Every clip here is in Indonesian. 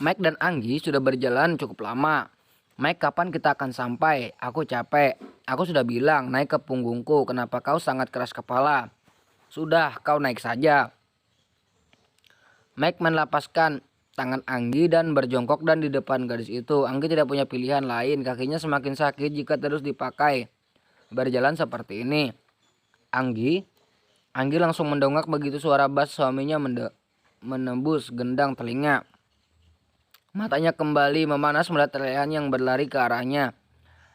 Mike dan Anggi sudah berjalan cukup lama. Mike, kapan kita akan sampai? Aku capek. Aku sudah bilang naik ke punggungku. Kenapa kau sangat keras kepala? Sudah, kau naik saja. Mike melepaskan tangan Anggi dan berjongkok dan di depan gadis itu. Anggi tidak punya pilihan lain. Kakinya semakin sakit jika terus dipakai. Berjalan seperti ini. Anggi, Anggi langsung mendongak begitu suara bass suaminya menembus gendang telinga. Matanya kembali memanas melihat Rehan yang berlari ke arahnya.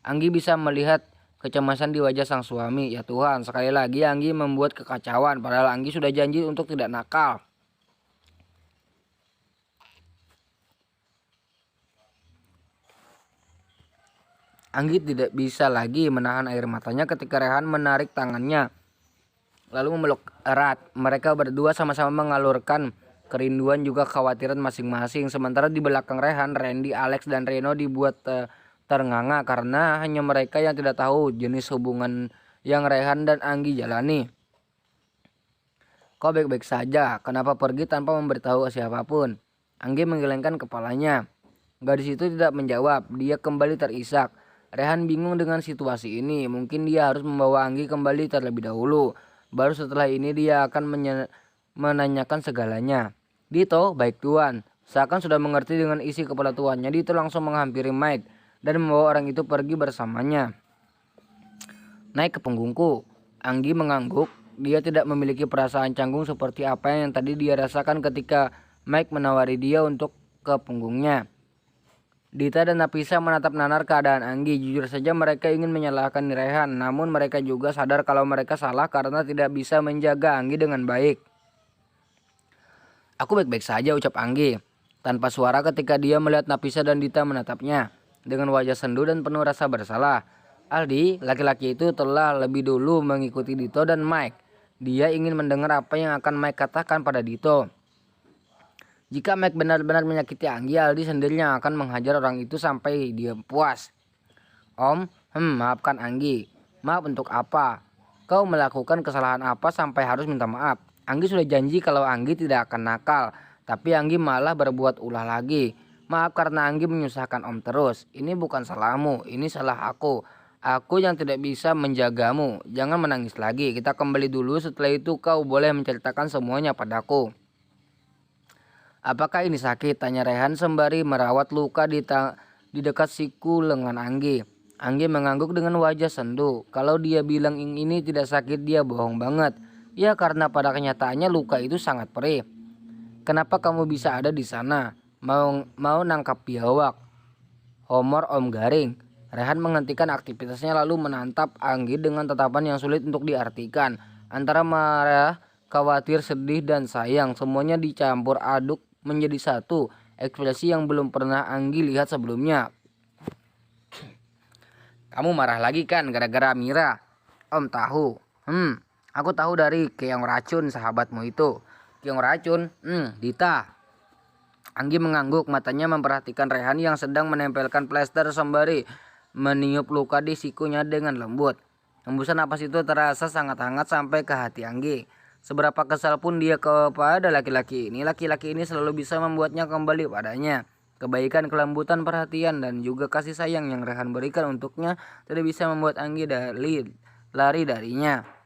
Anggi bisa melihat kecemasan di wajah sang suami. Ya Tuhan, sekali lagi Anggi membuat kekacauan. Padahal Anggi sudah janji untuk tidak nakal. Anggi tidak bisa lagi menahan air matanya ketika Rehan menarik tangannya, lalu memeluk erat. Mereka berdua sama-sama mengalurkan kerinduan juga kekhawatiran masing-masing. Sementara di belakang Rehan, Randy, Alex, dan Reno dibuat ternganga karena hanya mereka yang tidak tahu jenis hubungan yang Rehan dan Anggi jalani. Kau baik-baik saja, kenapa pergi tanpa memberitahu siapapun? Anggi menggelengkan kepalanya. Gadis itu tidak menjawab, dia kembali terisak. Rehan bingung dengan situasi ini, mungkin dia harus membawa Anggi kembali terlebih dahulu. Baru setelah ini dia akan menanyakan segalanya. Dito, baik tuan. Seakan sudah mengerti dengan isi kepala tuannya, Dito langsung menghampiri Mike dan membawa orang itu pergi bersamanya. Naik ke punggungku. Anggi mengangguk. Dia tidak memiliki perasaan canggung seperti apa yang tadi dia rasakan ketika Mike menawari dia untuk ke punggungnya. Dita dan Napisa menatap nanar keadaan Anggi. Jujur saja mereka ingin menyalahkan Rehan, namun mereka juga sadar kalau mereka salah karena tidak bisa menjaga Anggi dengan baik. Aku baik-baik saja, ucap Anggi tanpa suara ketika dia melihat Napisa dan Dita menatapnya dengan wajah sendu dan penuh rasa bersalah. Aldi, laki-laki itu telah lebih dulu mengikuti Dito dan Mike. Dia ingin mendengar apa yang akan Mike katakan pada Dito. Jika Mike benar-benar menyakiti Anggi, Aldi sendirinya akan menghajar orang itu sampai dia puas. Om, maafkan Anggi. Maaf untuk apa? Kau melakukan kesalahan apa sampai harus minta maaf? Anggi sudah janji kalau Anggi tidak akan nakal, tapi Anggi malah berbuat ulah lagi. Maaf karena Anggi menyusahkan Om terus. Ini bukan salahmu, ini salah aku. Aku yang tidak bisa menjagamu. Jangan menangis lagi. Kita kembali dulu, setelah itu kau boleh menceritakan semuanya padaku. Apakah ini sakit? Tanya Rehan sembari merawat luka di dekat siku lengan Anggi. Anggi mengangguk dengan wajah sendu. Kalau dia bilang ini tidak sakit, dia bohong banget. Ya karena pada kenyataannya luka itu sangat perih. Kenapa kamu bisa ada di sana? Mau nangkap biawak? Homor Om Garing. Rehan menghentikan aktivitasnya lalu menatap Anggi dengan tatapan yang sulit untuk diartikan. Antara marah, khawatir, sedih, dan sayang. Semuanya dicampur aduk menjadi satu. Ekspresi yang belum pernah Anggi lihat sebelumnya. Kamu marah lagi kan gara-gara Mira? Om tahu. Aku tahu dari keong racun sahabatmu itu. Keong racun? Dita. Anggi mengangguk, matanya memperhatikan Rehan yang sedang menempelkan plester sembari meniup luka di sikunya dengan lembut. Hembusan napas itu terasa sangat hangat sampai ke hati Anggi. Seberapa kesal pun dia kepada laki-laki ini selalu bisa membuatnya kembali padanya. Kebaikan, kelembutan, perhatian, dan juga kasih sayang yang Rehan berikan untuknya tidak bisa membuat Anggi lari darinya.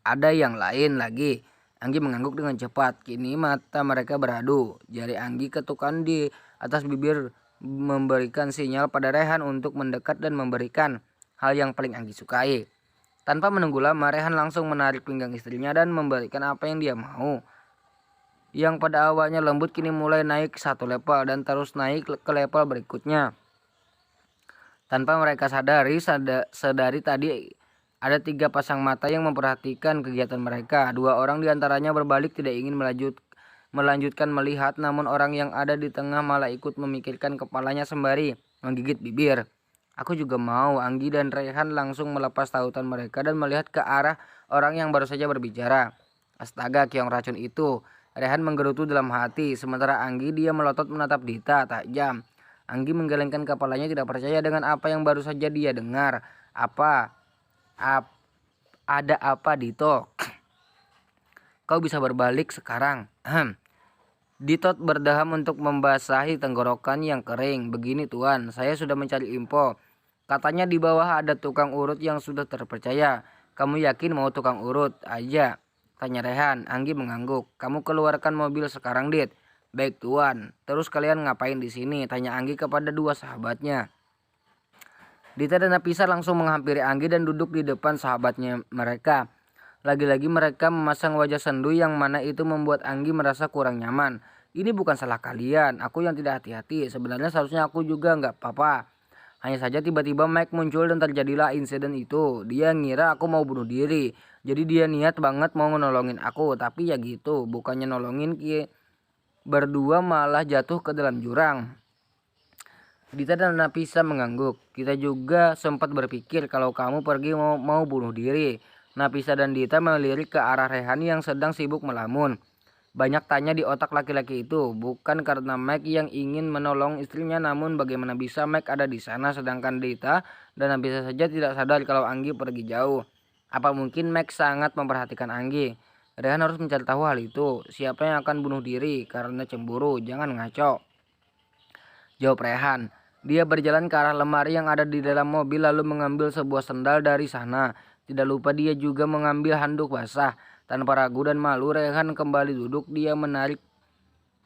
Ada yang lain lagi. Anggi mengangguk dengan cepat. Kini mata mereka beradu. Jari Anggi ketukan di atas bibir memberikan sinyal pada Rehan untuk mendekat dan memberikan hal yang paling Anggi sukai. Tanpa menunggu lama, Rehan langsung menarik pinggang istrinya dan memberikan apa yang dia mau. Yang pada awalnya lembut kini mulai naik satu level dan terus naik ke level berikutnya. Tanpa mereka sadari tadi ada 3 pasang mata yang memperhatikan kegiatan mereka. 2 orang diantaranya berbalik tidak ingin melanjutkan melihat, namun orang yang ada di tengah malah ikut memikirkan kepalanya sembari menggigit bibir. Aku juga mau. Anggi dan Rehan langsung melepas tautan mereka dan melihat ke arah orang yang baru saja berbicara. Astaga, keong racun itu. Rehan menggerutu dalam hati, sementara Anggi dia melotot menatap Dita tajam. Anggi menggelengkan kepalanya tidak percaya dengan apa yang baru saja dia dengar. Ada apa Dito? Kau bisa berbalik sekarang? Dito berdaham untuk membasahi tenggorokan yang kering. Begini tuan, saya sudah mencari info. Katanya di bawah ada tukang urut yang sudah terpercaya. Kamu yakin mau tukang urut aja? Tanya Rehan. Anggi mengangguk. Kamu keluarkan mobil sekarang, Dit. Baik tuan. Terus kalian ngapain di sini? Tanya Anggi kepada dua sahabatnya. Dita dan Nafisa langsung menghampiri Anggi dan duduk di depan sahabatnya mereka. Lagi-lagi mereka memasang wajah sendu yang mana itu membuat Anggi merasa kurang nyaman. Ini bukan salah kalian, aku yang tidak hati-hati. Sebenarnya seharusnya aku juga nggak apa-apa. Hanya saja tiba-tiba Mike muncul dan terjadilah insiden itu. Dia ngira aku mau bunuh diri. Jadi dia niat banget mau nolongin aku. Tapi ya gitu, bukannya nolongin berdua malah jatuh ke dalam jurang. Dita dan Nafisa mengangguk. Kita juga sempat berpikir kalau kamu pergi mau bunuh diri. Nafisa dan Dita melirik ke arah Rehan yang sedang sibuk melamun. Banyak tanya di otak laki-laki itu, bukan karena Mike yang ingin menolong istrinya, namun bagaimana bisa Mike ada di sana sedangkan Dita dan Nafisa saja tidak sadar kalau Anggi pergi jauh. Apa mungkin Mike sangat memperhatikan Anggi? Rehan harus mencari tahu hal itu. Siapa yang akan bunuh diri karena cemburu? Jangan ngaco, jawab Rehan. Dia berjalan ke arah lemari yang ada di dalam mobil lalu mengambil sebuah sendal dari sana. Tidak lupa dia juga mengambil handuk basah. Tanpa ragu dan malu Rehan kembali duduk. Dia menarik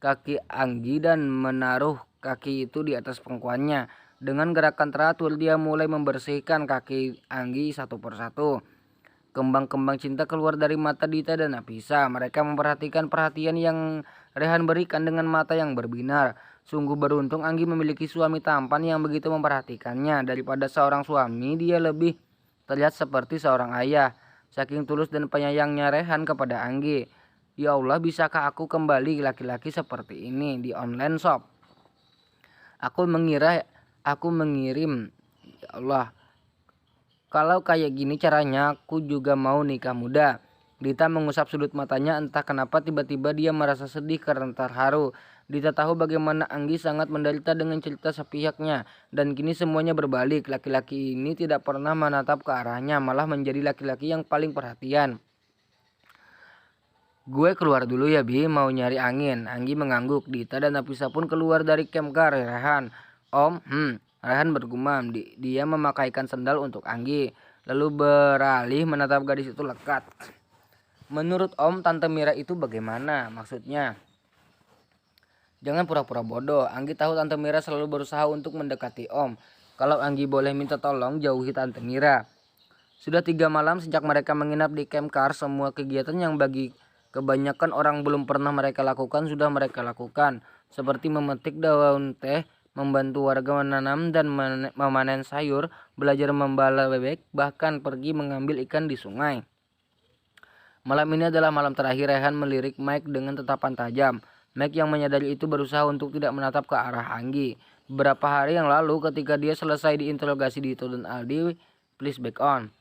kaki Anggi dan menaruh kaki itu di atas pangkuannya. Dengan gerakan teratur dia mulai membersihkan kaki Anggi satu persatu. Kembang-kembang cinta keluar dari mata Dita dan Nafisa. Mereka memperhatikan perhatian yang Rehan berikan dengan mata yang berbinar. Sungguh beruntung Anggi memiliki suami tampan yang begitu memperhatikannya. Daripada seorang suami, dia lebih terlihat seperti seorang ayah. Saking tulus dan penyayangnya Rehan kepada Anggi. Ya Allah, bisakah aku kembali laki-laki seperti ini di online shop? Aku mengirim. Ya Allah, kalau kayak gini caranya aku juga mau nikah muda. Dita mengusap sudut matanya, entah kenapa tiba-tiba dia merasa sedih karena terharu. Dita tahu bagaimana Anggi sangat menderita dengan cerita sepihaknya. Dan kini semuanya berbalik. Laki-laki ini tidak pernah menatap ke arahnya, malah menjadi laki-laki yang paling perhatian. Gue keluar dulu ya Bi, mau nyari angin. Anggi mengangguk. Dita dan Nafisa pun keluar dari camp car. Rehan. Om, Rehan bergumam. Dia memakaikan sendal untuk Anggi. Lalu beralih menatap gadis itu lekat. Menurut Om, Tante Mira itu bagaimana? Maksudnya? Jangan pura-pura bodoh. Anggi tahu Tante Mira selalu berusaha untuk mendekati Om. Kalau Anggi boleh minta tolong, jauhi Tante Mira. Sudah 3 malam sejak mereka menginap di camp car, semua kegiatan yang bagi kebanyakan orang belum pernah mereka lakukan sudah mereka lakukan. Seperti memetik daun teh, membantu warga menanam dan memanen sayur, belajar membala bebek, bahkan pergi mengambil ikan di sungai. Malam ini adalah malam terakhir Rehan melirik Mike dengan tatapan tajam. Mike yang menyadari itu berusaha untuk tidak menatap ke arah Anggi. Beberapa hari yang lalu ketika dia selesai diinterogasi Dito dan Aldi, please back on.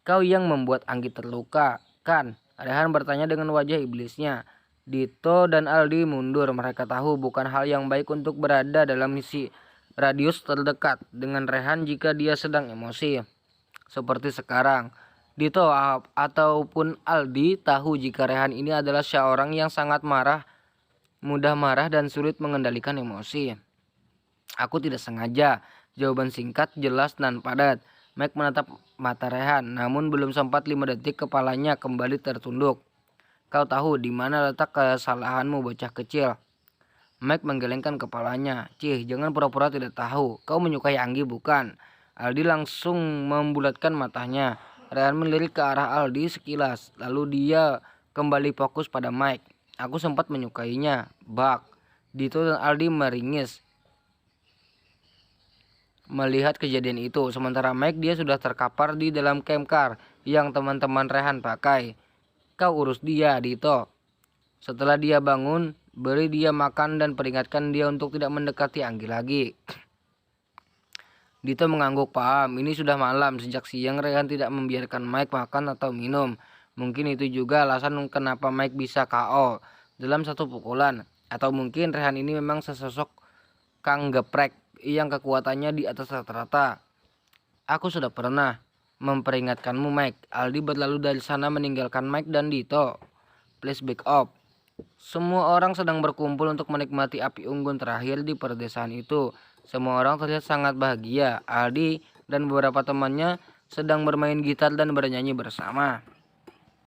Kau yang membuat Anggi terluka, kan? Rehan bertanya dengan wajah iblisnya. Dito dan Aldi mundur. Mereka tahu bukan hal yang baik untuk berada dalam misi radius terdekat dengan Rehan jika dia sedang emosi. Seperti sekarang. Dito ataupun Aldi tahu jika Rehan ini adalah seorang yang sangat marah, mudah marah dan sulit mengendalikan emosi. Aku tidak sengaja. Jawaban singkat, jelas dan padat. Mike menatap mata Rehan, namun belum sempat 5 detik kepalanya kembali tertunduk. Kau tahu di mana letak kesalahanmu, bocah kecil? Mike menggelengkan kepalanya. Cih, jangan pura-pura tidak tahu. Kau menyukai Anggi bukan? Aldi langsung membulatkan matanya. Rehan melirik ke arah Aldi sekilas, lalu dia kembali fokus pada Mike. Aku sempat menyukainya, Bak. Dito dan Aldi meringis melihat kejadian itu. Sementara Mike dia sudah terkapar di dalam camp car yang teman-teman Rehan pakai. Kau urus dia, Dito. Setelah dia bangun, beri dia makan dan peringatkan dia untuk tidak mendekati Anggi lagi. Dito mengangguk, paham. Ini sudah malam. Sejak siang Rehan tidak membiarkan Mike makan atau minum. Mungkin itu juga alasan kenapa Mike bisa KO dalam satu pukulan. Atau mungkin Rehan ini memang sesosok kang geprek yang kekuatannya di atas rata-rata. Aku sudah pernah memperingatkanmu, Mike. Aldi berlalu dari sana meninggalkan Mike dan Dito. Please back up. Semua orang sedang berkumpul untuk menikmati api unggun terakhir di perdesaan itu. Semua orang terlihat sangat bahagia. Aldi dan beberapa temannya sedang bermain gitar dan bernyanyi bersama.